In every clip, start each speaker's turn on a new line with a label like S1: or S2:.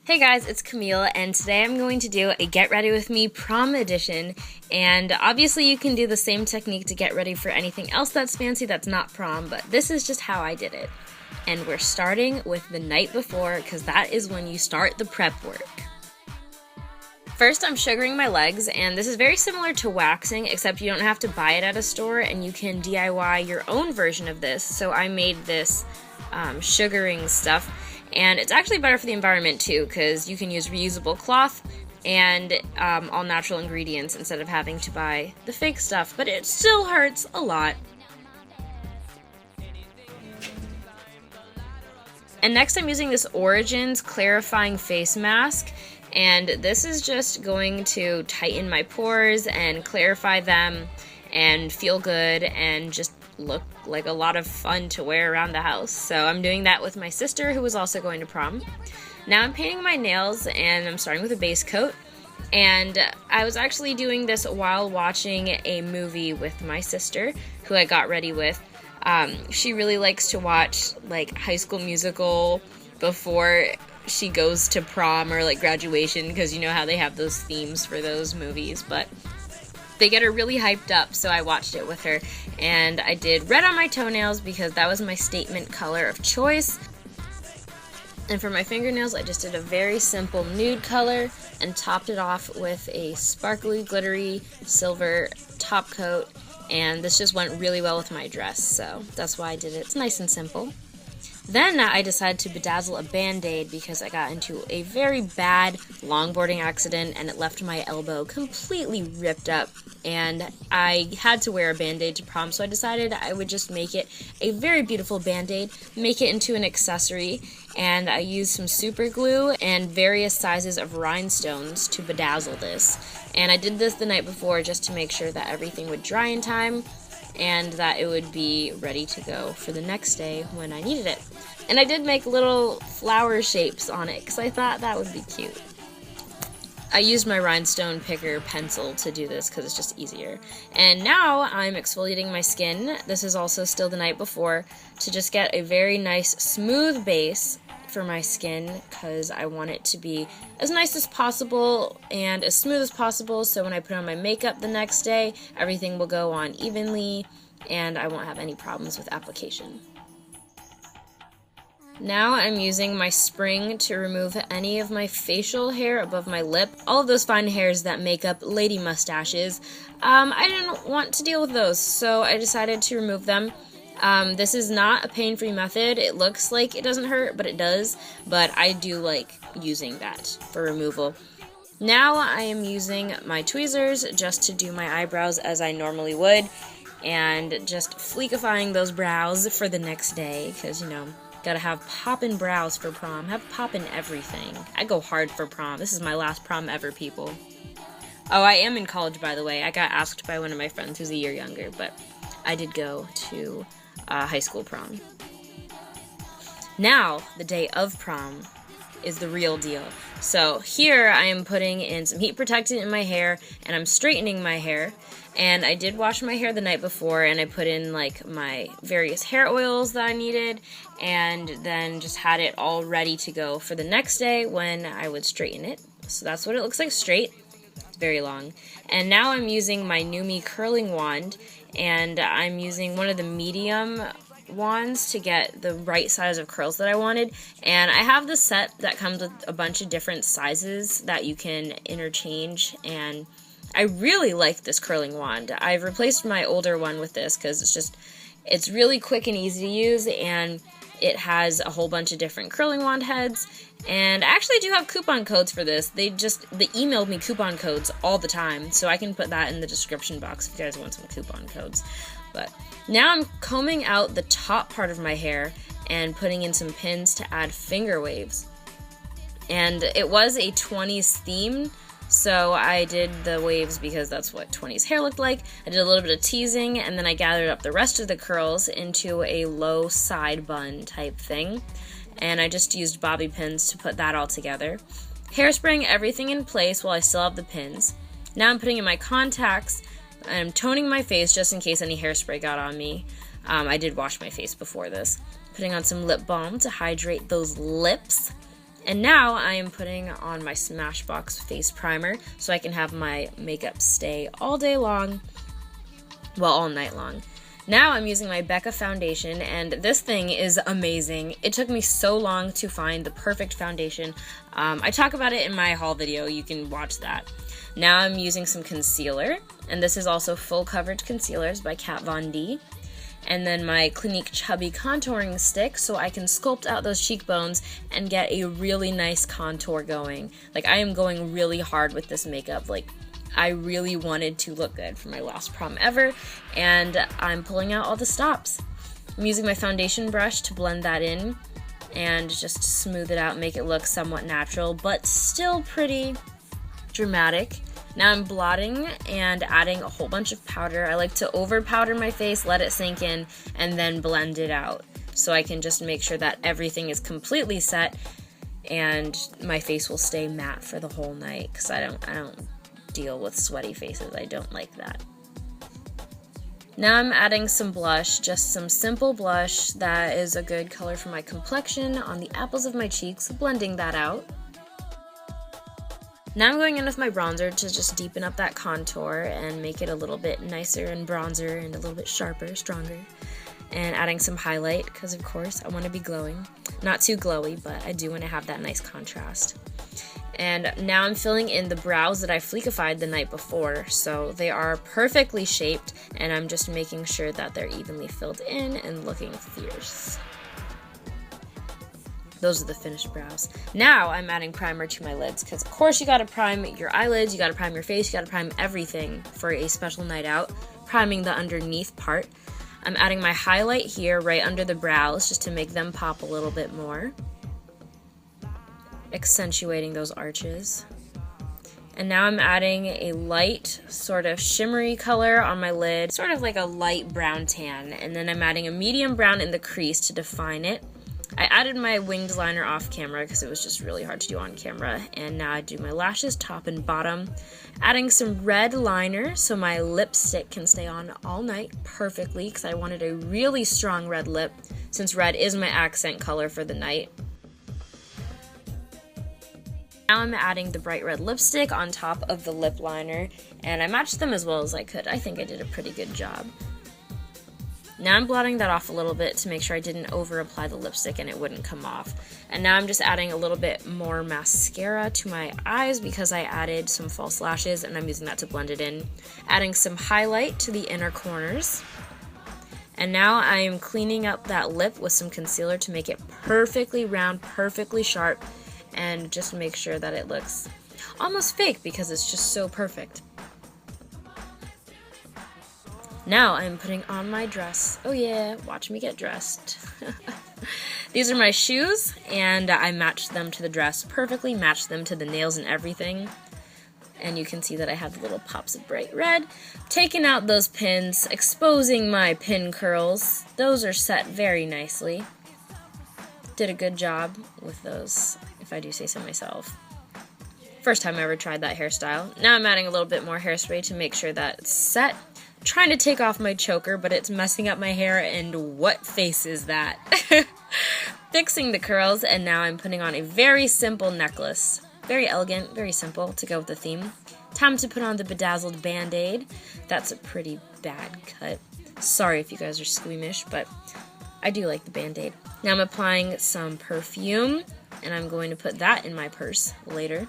S1: Hey guys, it's Camille, and today I'm going to do a Get Ready With Me prom edition, and obviously you can do the same technique to get ready for anything else that's fancy that's not prom, but this is just how I did it. And we're starting with the night before, because that is when you start the prep work. First, I'm sugaring my legs, and this is very similar to waxing, except you don't have to buy it at a store, and you can DIY your own version of this. So I made this sugaring stuff. And it's actually better for the environment too, because you can use reusable cloth and all natural ingredients instead of having to buy the fake stuff, but it still hurts a lot. And next I'm using this Origins clarifying face mask, and this is just going to tighten my pores and clarify them and feel good and just look like a lot of fun to wear around the house. So I'm doing that with my sister, who was also going to prom. Now I'm painting my nails, and I'm starting with a base coat. And I was actually doing this while watching a movie with my sister, who I got ready with. She really likes to watch like High School Musical before she goes to prom or like graduation, because you know how they have those themes for those movies, but they get her really hyped up, so I watched it with her. And I did red on my toenails because that was my statement color of choice. And for my fingernails, I just did a very simple nude color and topped it off with a sparkly, glittery silver top coat. And this just went really well with my dress, so that's why I did it. It's nice and simple. Then I decided to bedazzle a Band-Aid because I got into a very bad longboarding accident and it left my elbow completely ripped up, and I had to wear a Band-Aid to prom, so I decided I would just make it a very beautiful Band-Aid, make it into an accessory, and I used some super glue and various sizes of rhinestones to bedazzle this. And I did this the night before just to make sure that everything would dry in time and that it would be ready to go for the next day when I needed it. And I did make little flower shapes on it because I thought that would be cute. I used my rhinestone picker pencil to do this because it's just easier. And now I'm exfoliating my skin. This is also still the night before, to just get a very nice smooth base for my skin, because I want it to be as nice as possible and as smooth as possible, so when I put on my makeup the next day, everything will go on evenly and I won't have any problems with application. Now I'm using my spring to remove any of my facial hair above my lip, all of those fine hairs that make up lady mustaches. I didn't want to deal with those, so I decided to remove them. This is not a pain-free method. It looks like it doesn't hurt, but it does. But I do like using that for removal. Now I am using my tweezers just to do my eyebrows as I normally would, and just fleekifying those brows for the next day, because, you know, gotta have poppin' brows for prom. Have poppin' everything. I go hard for prom. This is my last prom ever, people. Oh, I am in college, by the way. I got asked by one of my friends who's a year younger, but I did go to high school prom. Now, the day of prom is the real deal. So here I am putting in some heat protectant in my hair, and I'm straightening my hair. And I did wash my hair the night before, and I put in like my various hair oils that I needed, and then just had it all ready to go for the next day when I would straighten it. So that's what it looks like straight. It's very long. And now I'm using my Numi curling wand, and I'm using one of the medium wands to get the right size of curls that I wanted. And I have this set that comes with a bunch of different sizes that you can interchange, and I really like this curling wand. I've replaced my older one with this because it's really quick and easy to use, and it has a whole bunch of different curling wand heads. And I actually do have coupon codes for this. They emailed me coupon codes all the time, so I can put that in the description box if you guys want some coupon codes. But now I'm combing out the top part of my hair and putting in some pins to add finger waves. And it was a 20s theme, so I did the waves because that's what 20s hair looked like. I did a little bit of teasing, and then I gathered up the rest of the curls into a low side bun type thing. And I just used bobby pins to put that all together. Hairspraying everything in place while I still have the pins. Now I'm putting in my contacts. I'm toning my face just in case any hairspray got on me. I did wash my face before this. Putting on some lip balm to hydrate those lips. And now I am putting on my Smashbox face primer so I can have my makeup stay all day long, well, all night long. Now I'm using my Becca foundation, and this thing is amazing. It took me so long to find the perfect foundation. I talk about it in my haul video, you can watch that. Now I'm using some concealer, and this is also Full Coverage Concealers by Kat Von D. And then my Clinique Chubby Contouring Stick so I can sculpt out those cheekbones and get a really nice contour going. Like, I am going really hard with this makeup. Like, I really wanted to look good for my last prom ever, and I'm pulling out all the stops. I'm using my foundation brush to blend that in and just smooth it out, make it look somewhat natural, but still pretty dramatic. Now I'm blotting and adding a whole bunch of powder. I like to over powder my face, let it sink in, and then blend it out so I can just make sure that everything is completely set and my face will stay matte for the whole night, because I don't deal with sweaty faces. I don't like that. Now I'm adding some blush, just some simple blush that is a good color for my complexion on the apples of my cheeks, blending that out. Now I'm going in with my bronzer to just deepen up that contour and make it a little bit nicer and bronzer and a little bit sharper, stronger. And adding some highlight, because of course I want to be glowing. Not too glowy, but I do want to have that nice contrast. And now I'm filling in the brows that I fleekified the night before, so they are perfectly shaped, and I'm just making sure that they're evenly filled in and looking fierce. Those are the finished brows. Now I'm adding primer to my lids, because of course you gotta prime your eyelids, you gotta prime your face, you gotta prime everything for a special night out, priming the underneath part. I'm adding my highlight here right under the brows just to make them pop a little bit more, accentuating those arches. And now I'm adding a light sort of shimmery color on my lid, sort of like a light brown tan, and then I'm adding a medium brown in the crease to define it. I added my winged liner off camera because it was just really hard to do on camera, and now I do my lashes top and bottom, adding some red liner so my lipstick can stay on all night perfectly, because I wanted a really strong red lip since red is my accent color for the night. Now I'm adding the bright red lipstick on top of the lip liner, and I matched them as well as I could. I think I did a pretty good job. Now I'm blotting that off a little bit to make sure I didn't over apply the lipstick and it wouldn't come off. And now I'm just adding a little bit more mascara to my eyes because I added some false lashes and I'm using that to blend it in. Adding some highlight to the inner corners. And now I am cleaning up that lip with some concealer to make it perfectly round, perfectly sharp, and just make sure that it looks almost fake because it's just so perfect. Now I'm putting on my dress. Oh yeah, watch me get dressed. These are my shoes, and I matched them to the dress perfectly, matched them to the nails and everything. And you can see that I have little pops of bright red. Taking out those pins, exposing my pin curls. Those are set very nicely. Did a good job with those, if I do say so myself. First time I ever tried that hairstyle. Now I'm adding a little bit more hairspray to make sure that it's set. Trying to take off my choker, but it's messing up my hair, and what face is that? Fixing the curls, and now I'm putting on a very simple necklace. Very elegant, very simple to go with the theme. Time to put on the bedazzled band-aid. That's a pretty bad cut. Sorry if you guys are squeamish, but I do like the band-aid. Now I'm applying some perfume, and I'm going to put that in my purse later.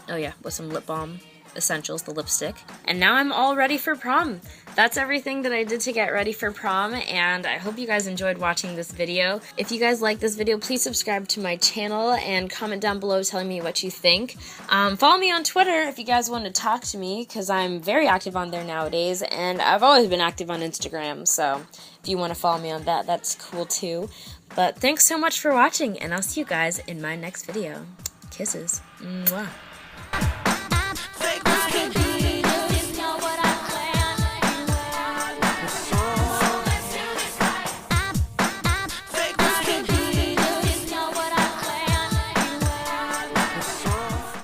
S1: Oh yeah, with some lip balm essentials, the lipstick. And now I'm all ready for prom. That's everything that I did to get ready for prom, and I hope you guys enjoyed watching this video. If you guys like this video, please subscribe to my channel and comment down below telling me what you think. Follow me on Twitter if you guys want to talk to me, because I'm very active on there nowadays, and I've always been active on Instagram, so if you want to follow me on that, that's cool too. But thanks so much for watching, and I'll see you guys in my next video. Kisses. Mwah.